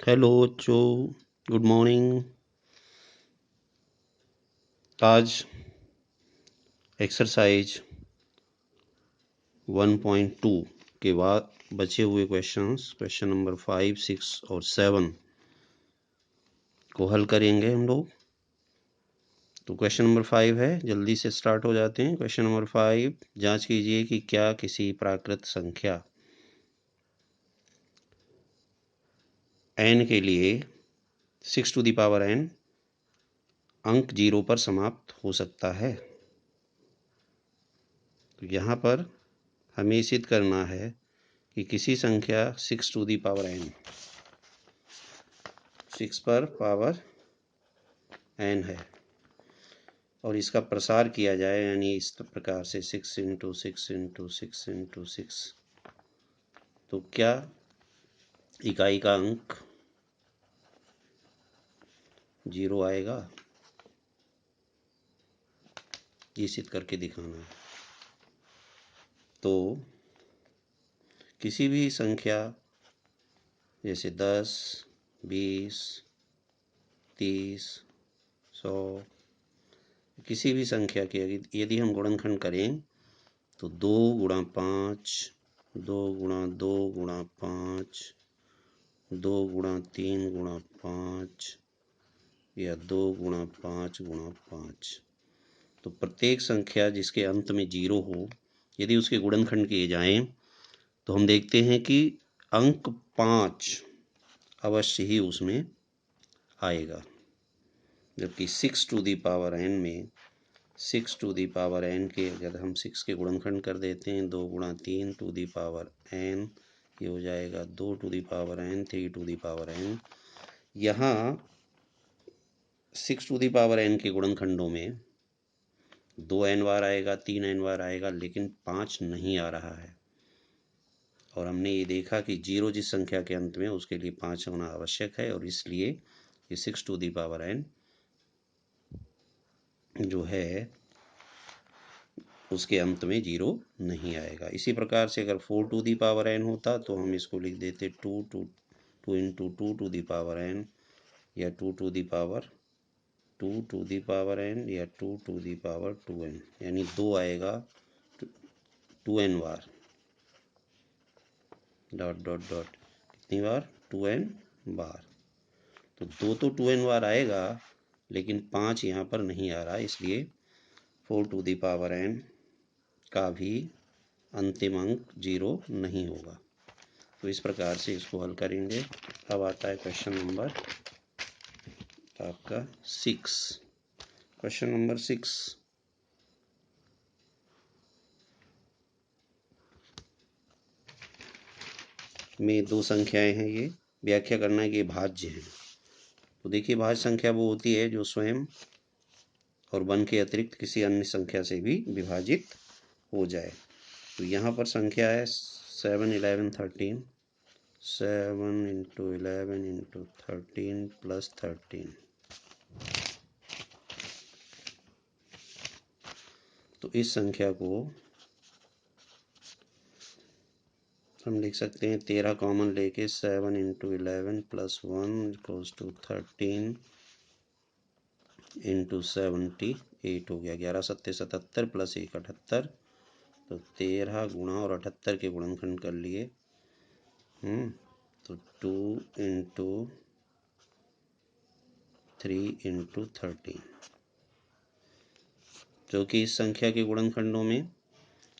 Hello बच्चों, good morning. आज exercise 1.2 के बाद बचे हुए क्वेश्चन नंबर 5, 6 और 7 को हल करेंगे हम लोग। तो क्वेश्चन नंबर 5 है, जल्दी से स्टार्ट हो जाते हैं। क्वेश्चन नंबर 5, जांच कीजिए कि क्या किसी प्राकृत संख्या n के लिए 6 टू द पावर n अंक 0 पर समाप्त हो सकता है। तो यहाँ पर हमें सिद्ध करना है कि किसी संख्या 6 टू दी पावर n 6 पर पावर n है और इसका प्रसार किया जाए, यानी इस प्रकार से 6 इंटू 6 इंटू 6 इंटू 6, तो क्या इकाई का अंक 0 आएगा? ये सिद्ध करके दिखाना है। तो किसी भी संख्या जैसे 10, 20, 30, 100, किसी भी संख्या के यदि हम गुणनखंड करें तो 2 गुणा 5, 2 गुणा 2 गुणा 5, 2 गुणा 3 गुणा 5 या 2 गुणा 5 गुणा 5। तो प्रत्येक संख्या जिसके अंत में 0 हो, यदि उसके गुणनखंड किए जाएं तो हम देखते हैं कि अंक 5 अवश्य ही उसमें आएगा। जबकि 6 टू दी पावर n में 6 टू दी पावर n के अगर हम 6 के गुणनखंड कर देते हैं, 2 गुणा 3 टू दी पावर n, ये हो जाएगा 2 to the power n, 3 to the power n। यहाँ 6 टू दी पावर n के गुणनखंडों में 2n बार आएगा, 3n बार आएगा, लेकिन 5 नहीं आ रहा है। और हमने ये देखा कि 0 जिस संख्या के अंत में उसके लिए 5 होना आवश्यक है, और इसलिए ये 6 टू दी पावर n जो है उसके अंत में 0 नहीं आएगा। इसी प्रकार से अगर 4 टू दी पावर n होता तो हम इसको लिख देते 2 into 2 to the power n, या 2 to the power 2 to the power n, या 2 टू दी पावर 2n, यानी 2 आएगा 2n बार, डॉट डॉट डॉट, कितनी बार? 2n बार। तो 2 तो 2n बार आएगा, लेकिन 5 यहाँ पर नहीं आ रहा, इसलिए 4 टू दी पावर n का भी अंतिम अंक 0 नहीं होगा। तो इस प्रकार से इसको हल करेंगे। अब आता है क्वेश्चन नंबर आपका 6। क्वेश्चन नंबर 6, में दो संख्याएं हैं। ये व्याख्या करना है कि ये भाज्य हैं। तो देखिए, भाज्य संख्या वो होती है जो स्वयं और 1 के अतिरिक्त किसी अन्य संख्या से भी विभाजित हो जाए। तो यहाँ पर संख्या है 7, 11, 13, 7 इंटू 11 इंटू 13 प्लस 13। तो इस संख्या को हम लिख सकते हैं 13 कॉमन लेके 7 into 11 plus 1 equals to 13 into 78 हो गया। 11 सत्ते 77 प्लस 1 78। तो 13 गुणा और 78 के गुणनखंड कर लिए। तो 2 इंटू 3 इंटू 13, जो कि इस संख्या के गुणनखंडों में,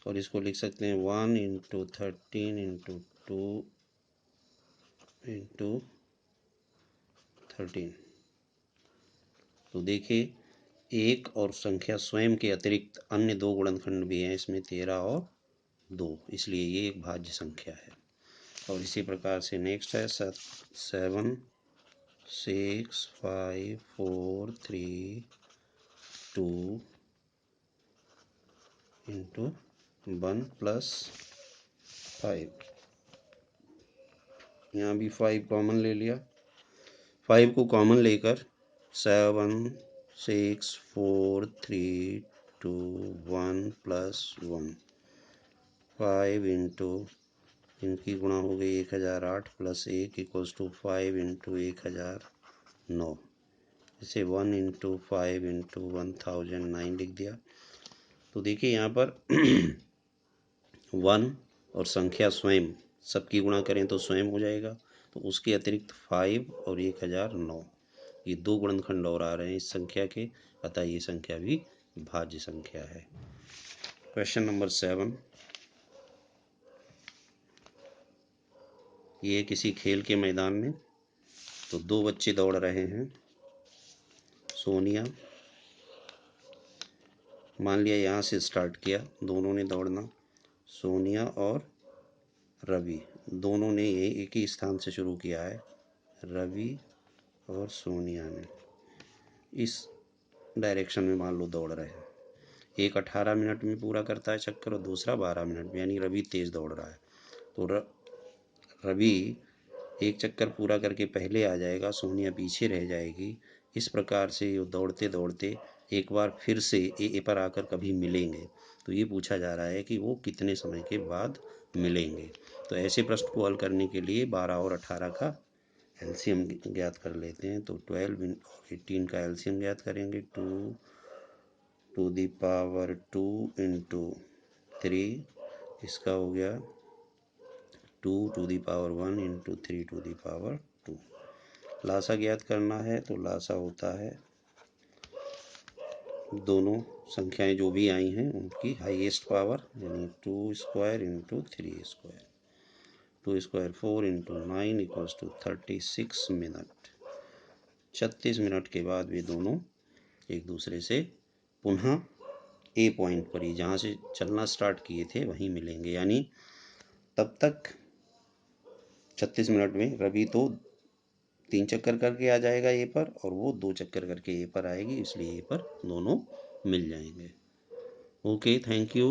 और इसको लिख सकते हैं 1 इंटू 13 इंटू 2 इंटू 13। तो देखिए, एक और संख्या स्वयं के अतिरिक्त अन्य दो गुणनखंड भी हैं इसमें, 13 और 2, इसलिए ये एक भाज्य संख्या है। और इसी प्रकार से नेक्स्ट है 7, 6, 5, 4, 3, 2 इंटू 1 प्लस 5। यहाँ भी 5 कॉमन ले लिया। 5 को कॉमन लेकर 7, 6, 4, 3, 2, 1 प्लस 1, 5 इंटू इनकी गुणा हो गई 1008 प्लस 1 इक्वल्स टू 5 इंटू 1009। इसे 1 इंटू 5 इंटू 1009 लिख दिया। तो देखिए यहाँ पर 1 और संख्या स्वयं सबकी गुणा करें तो स्वयं हो जाएगा, तो उसके अतिरिक्त 5 और 1009 ये दो गुणनखंड और आ रहे हैं इस संख्या के, अतः ये संख्या भी भाज्य संख्या है। क्वेश्चन नंबर 7, ये किसी खेल के मैदान में, तो दो बच्चे दौड़ रहे हैं। सोनिया, मान लिया यहाँ से स्टार्ट किया दोनों ने दौड़ना, सोनिया और रवि दोनों ने ये एक ही स्थान से शुरू किया है। रवि और सोनिया ने इस डायरेक्शन में मान लो दौड़ रहे हैं। एक 18 मिनट में पूरा करता है चक्कर और दूसरा 12 मिनट में, यानी रवि तेज दौड़ रहा है। तो रवि एक चक्कर पूरा करके पहले आ जाएगा, सोनिया पीछे रह जाएगी। इस प्रकार से ये दौड़ते दौड़ते एक बार फिर से ए पर आकर कभी मिलेंगे। तो ये पूछा जा रहा है कि वो कितने समय के बाद मिलेंगे। तो ऐसे प्रश्न को हल करने के लिए 12 और 18 का एलसीएम ज्ञात कर लेते हैं। तो 12 और 18 का एलसीएम ज्ञात करेंगे। 2 टू दी पावर 2 इंटू 3, इसका हो गया 2 to the power 1 into 3 to the power 2। लासा ज्ञात करना है, तो लासा होता है दोनों संख्याएं जो भी आई हैं उनकी हाईएस्ट पावर, यानी 2 square into 3 square. 2 square 4 into 9 equals to 36 minute. 36 minute के बाद वे दोनों एक दूसरे से पुनः ए पॉइंट पर ही, जहाँ से चलना स्टार्ट किए थे वहीं मिलेंगे। यानी तब तक 36 मिनट में रवि तो 3 चक्कर करके आ जाएगा ए पर, और वो 2 चक्कर करके ए पर आएगी, इसलिए ए पर दोनों मिल जाएंगे। Okay, thank you.